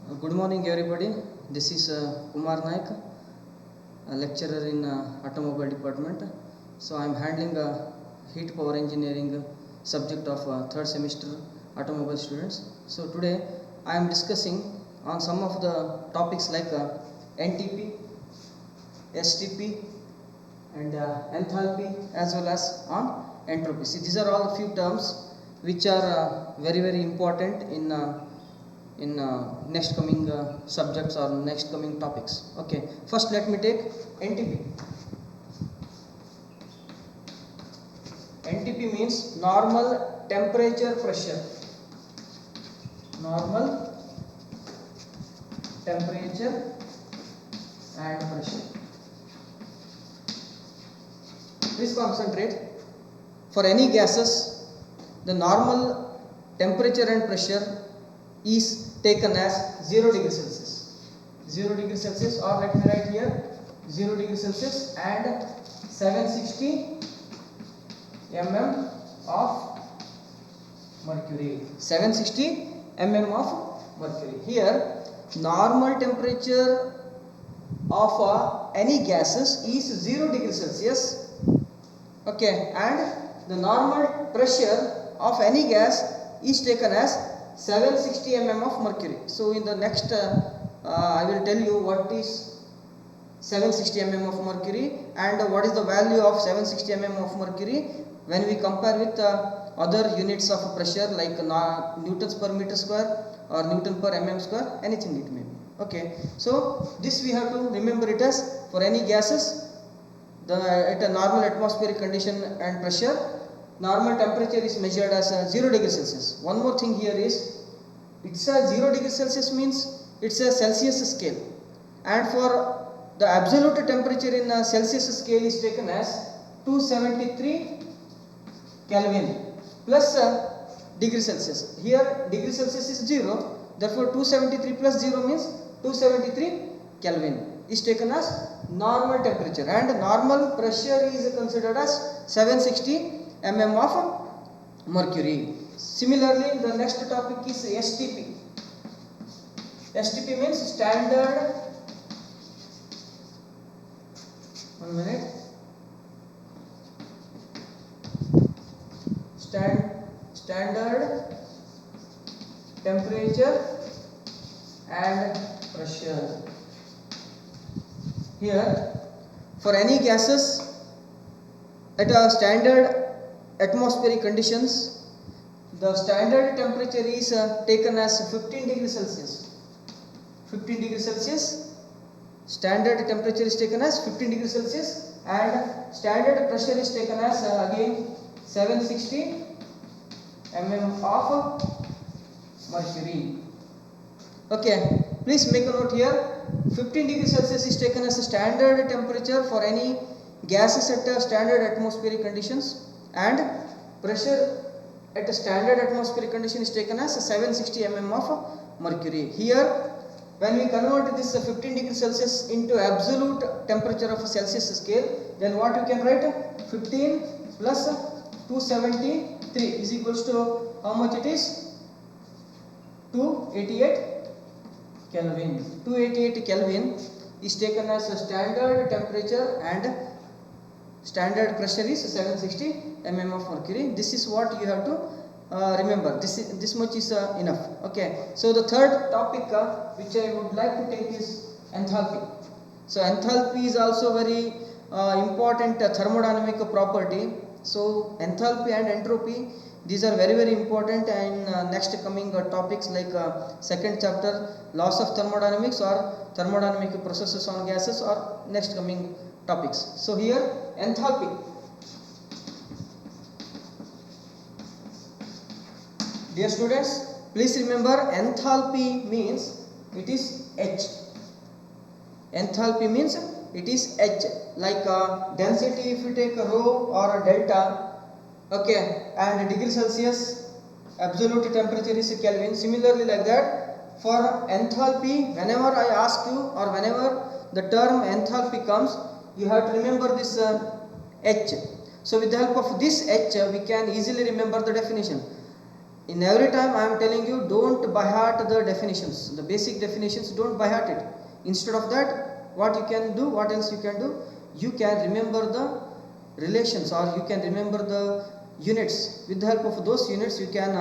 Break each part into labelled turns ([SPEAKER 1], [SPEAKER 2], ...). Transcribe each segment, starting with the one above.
[SPEAKER 1] Good morning, everybody. This is Kumar Naik, a lecturer in automobile department. So I am handling heat power engineering subject of third semester automobile students. So today I am discussing on some of the topics like NTP, STP, and enthalpy, as well as on entropy. See, these are all a few terms which are very important in next coming subjects or next coming topics. Okay, first let me take NTP. NTP means normal temperature pressure. Normal temperature and pressure. Please concentrate. For any gases, the normal temperature and pressure is taken as 0 degree Celsius. 0 degree Celsius, or let me write here 0 degree Celsius and 760 mm of mercury. 760 mm of mercury. Here normal temperature of any gases is 0 degree Celsius. Okay, and the normal pressure of any gas is taken as 760 mm of mercury. So in the next I will tell you what is 760 mm of mercury and what is the value of 760 mm of mercury when we compare with other units of pressure like newtons per meter square or newton per mm square, anything it may be. Okay, so this we have to remember it as for any gases at a normal atmospheric condition and pressure, normal temperature is measured as 0 degree Celsius. One more thing here is, it's a 0 degree Celsius means it's a Celsius scale, and for the absolute temperature in a Celsius scale is taken as 273 Kelvin plus degree Celsius. Here degree Celsius is 0, therefore 273 plus 0 means 273 Kelvin is taken as normal temperature, and normal pressure is considered as 760 mm of mercury. Similarly, the next topic is STP. STP means standard. One minute. Standard temperature and pressure. Here, for any gases at a standard atmospheric conditions, the standard temperature is taken as 15 degree Celsius. 15 degree Celsius, standard temperature is taken as 15 degree Celsius, and standard pressure is taken as again 760 mm of mercury. Okay, please make a note here. 15 degree Celsius is taken as a standard temperature for any gases at a standard atmospheric conditions, and pressure at a standard atmospheric condition is taken as 760 mm of mercury. Here, when we convert this 15 degree Celsius into absolute temperature of a Celsius scale, then what you can write? 15 plus 273 is equals to how much it is? 288 Kelvin. 288 Kelvin is taken as a standard temperature and standard pressure is 760 mm of mercury. This is what you have to remember. This much is enough. Okay. So the third topic which I would like to take is enthalpy. So enthalpy is also very important thermodynamic property. So enthalpy and entropy, these are very important in next coming topics like second chapter, laws of thermodynamics or thermodynamic processes on gases, or next coming topics. So here enthalpy. Dear students, please remember enthalpy means it is H. Enthalpy means it is H, like density if you take rho or delta. Okay, and degree Celsius, absolute temperature is Kelvin. Similarly, like that, for enthalpy, whenever I ask you or whenever the term enthalpy comes, you have to remember this H. So with the help of this H, we can easily remember the definition. In every time I am telling you, don't by heart the definitions, the basic definitions, don't by heart it. Instead of that, what you can do, what else you can do? You can remember the relations, or you can remember the units. With the help of those units, you can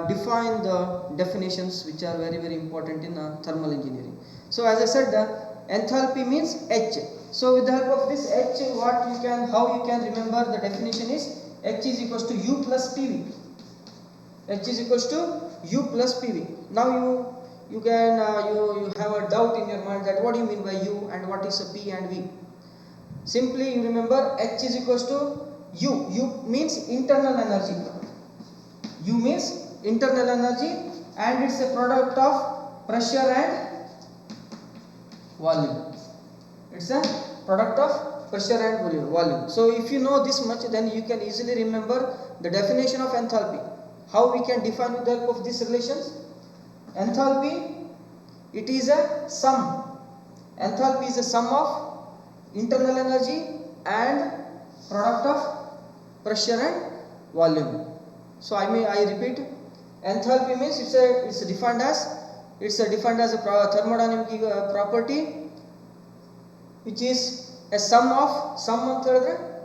[SPEAKER 1] define the definitions, which are very very important in thermal engineering. So as I said, enthalpy means H. So with the help of this H, how you can remember the definition is H is equals to U plus PV. H is equals to U plus PV. Now you can you have a doubt in your mind that what do you mean by U and what is a P and V. Simply you remember H is equals to U. U means internal energy. U means internal energy, and it's a product of pressure and volume. It's a product of pressure and volume. So if you know this much, then you can easily remember the definition of enthalpy. How we can define with the help of these relations? Enthalpy, it is a sum. Enthalpy is a sum of internal energy and product of pressure and volume. So I repeat, enthalpy means it's defined as a thermodynamic property, which is a sum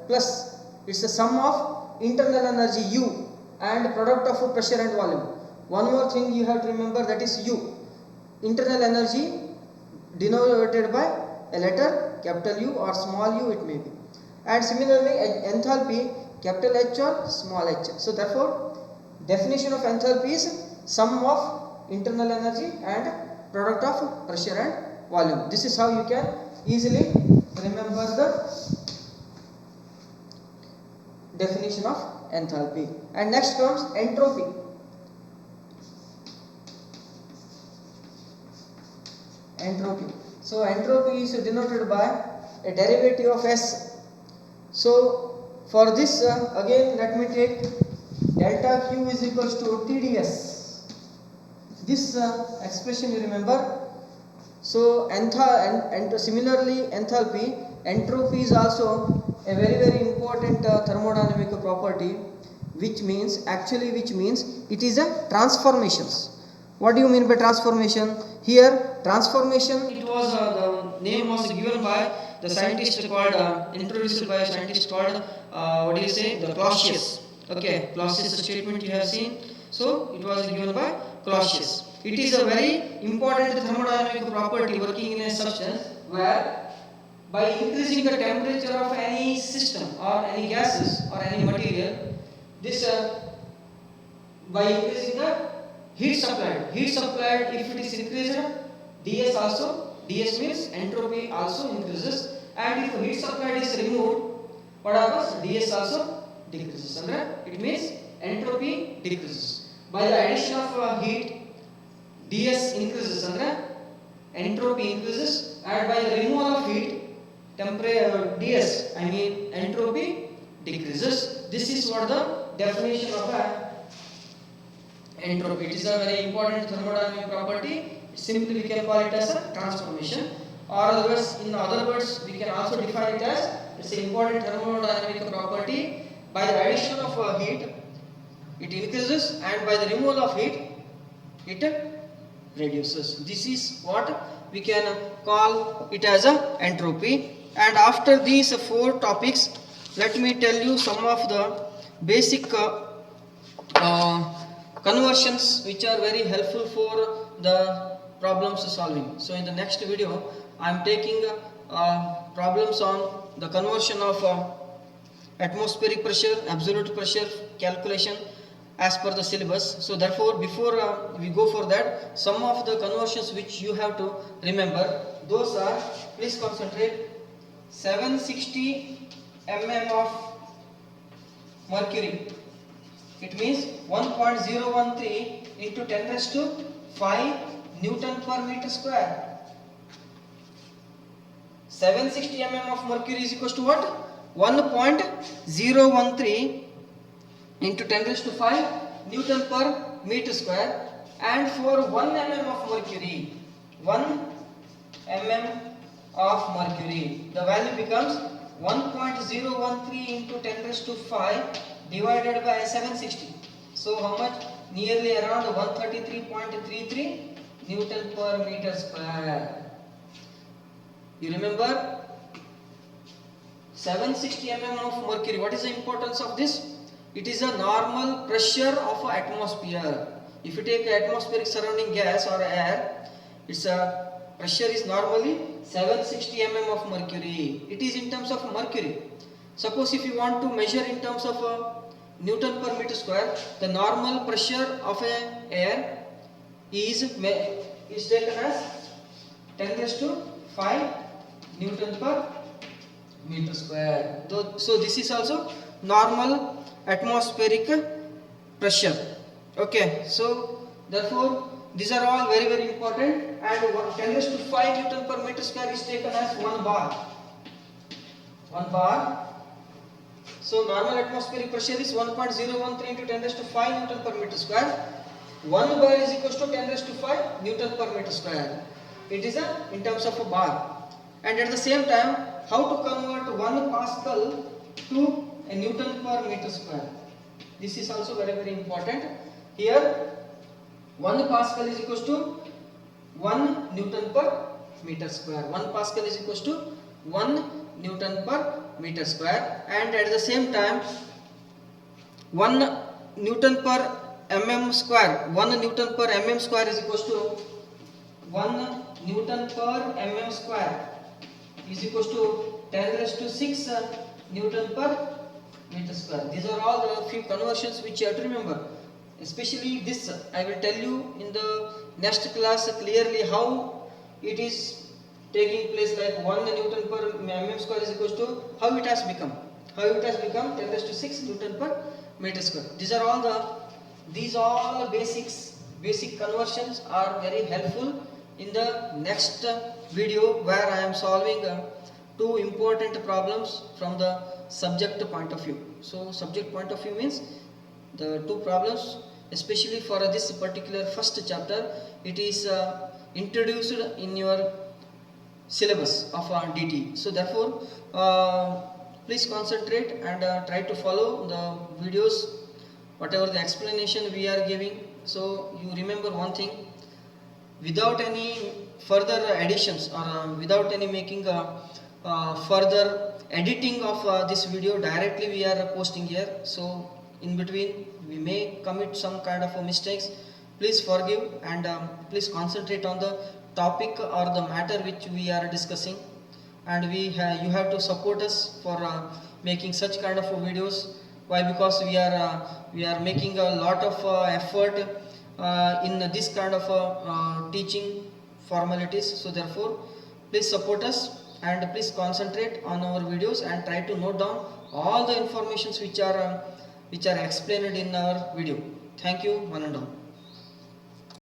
[SPEAKER 1] plus. It's a sum of internal energy U and product of pressure and volume. One more thing you have to remember, that is U. Internal energy denoted by a letter capital U or small u it may be. And similarly enthalpy, capital H or small h. So therefore definition of enthalpy is sum of internal energy and product of pressure and volume. This is how you can easily remember the definition of enthalpy. And next comes entropy. Entropy. So entropy is denoted by a derivative of S. So for this again let me take delta Q is equals to TdS. This expression you remember. So similarly enthalpy, entropy is also a very very important thermodynamic property, which means it is a transformations. What do you mean by transformation? Here transformation, it was the name was given by the scientist called introduced by a scientist called the Clausius. Okay, Clausius statement you have seen. So it was given by Clausius. It is a very important thermodynamic property working in a substance where by increasing the temperature of any system or any gases or any material, this by increasing the heat supplied if it is increased, ds means entropy also increases, and if heat supplied is removed, what happens? ds also decreases. It means entropy decreases. By the addition of heat, ds increases, entropy increases, and by the removal of heat, entropy decreases. This is what the definition of entropy. It is a very important thermodynamic property. Simply we can call it as a transformation, or otherwise, in other words, we can also define it as it's an important thermodynamic property. By the addition of heat, it increases, and by the removal of heat, it reduces. This is what we can call it as a entropy. And after these four topics, let me tell you some of the basic conversions which are very helpful for the problems solving. So in the next video, I am taking problems on the conversion of atmospheric pressure, absolute pressure calculation as per the syllabus. So therefore, before we go for that, some of the conversions which you have to remember, those are, please concentrate, 760 mm of mercury. It means 1.013 into 10 raised to 5 Newton per meter square. 760 mm of mercury is equals to what? 1.013 into 10 raised to 5 Newton per meter square. And for 1 mm of mercury, 1 mm of mercury, the value becomes 1.013 into 10 raised to 5 divided by 760. So how much? nearly around 133.33 Newton per meter square. You remember 760 mm of mercury. What is the importance of this? It is a normal pressure of an atmosphere. If you take an atmospheric surrounding gas or air, its pressure is normally 760 mm of mercury. It is in terms of mercury. Suppose if you want to measure in terms of Newton per meter square, the normal pressure of air is taken as 10 raised to 5 Newton per meter square. So this is also normal atmospheric pressure. Okay, so therefore these are all very very important, and 10 raised to 5 Newton per meter square is taken as 1 bar. 1 bar. So normal atmospheric pressure is 1.013 into 10 raised to 5 Newton per meter square. 1 bar is equals to 10 raised to 5 Newton per meter square. It is in terms of a bar. And at the same time, how to convert 1 Pascal to a Newton per meter square? This is also very very important. Here 1 Pascal is equals to 1 Newton per meter square. 1 Pascal is equals to 1 Newton per meter square, and at the same time 1 Newton per mm square, 1 Newton per mm square is equals to 1 Newton per mm square is equals to 10 raised to 6 Newton per meter square. These are all the few conversions which you have to remember. Especially this, I will tell you in the next class clearly how it is taking place, like 1 Newton per mm square is equals to how it has become. 10 raised to 6 Newton per meter square. These all basic conversions are very helpful in the next video, where I am solving 2 important problems from the subject point of view. So subject point of view means the 2 problems, especially for this particular first chapter, it is introduced in your syllabus of DT. So therefore please concentrate and try to follow the videos, whatever the explanation we are giving. So you remember one thing, without any further additions or without any making further editing of this video, directly we are posting here. So in between we may commit some kind of mistakes. Please forgive, and please concentrate on the topic or the matter which we are discussing, and you have to support us for making such kind of videos. Why? Because we are making a lot of effort in this kind of teaching formalities. So therefore please support us, and please concentrate on our videos and try to note down all the informations which are explained in our video. Thank you, one and all.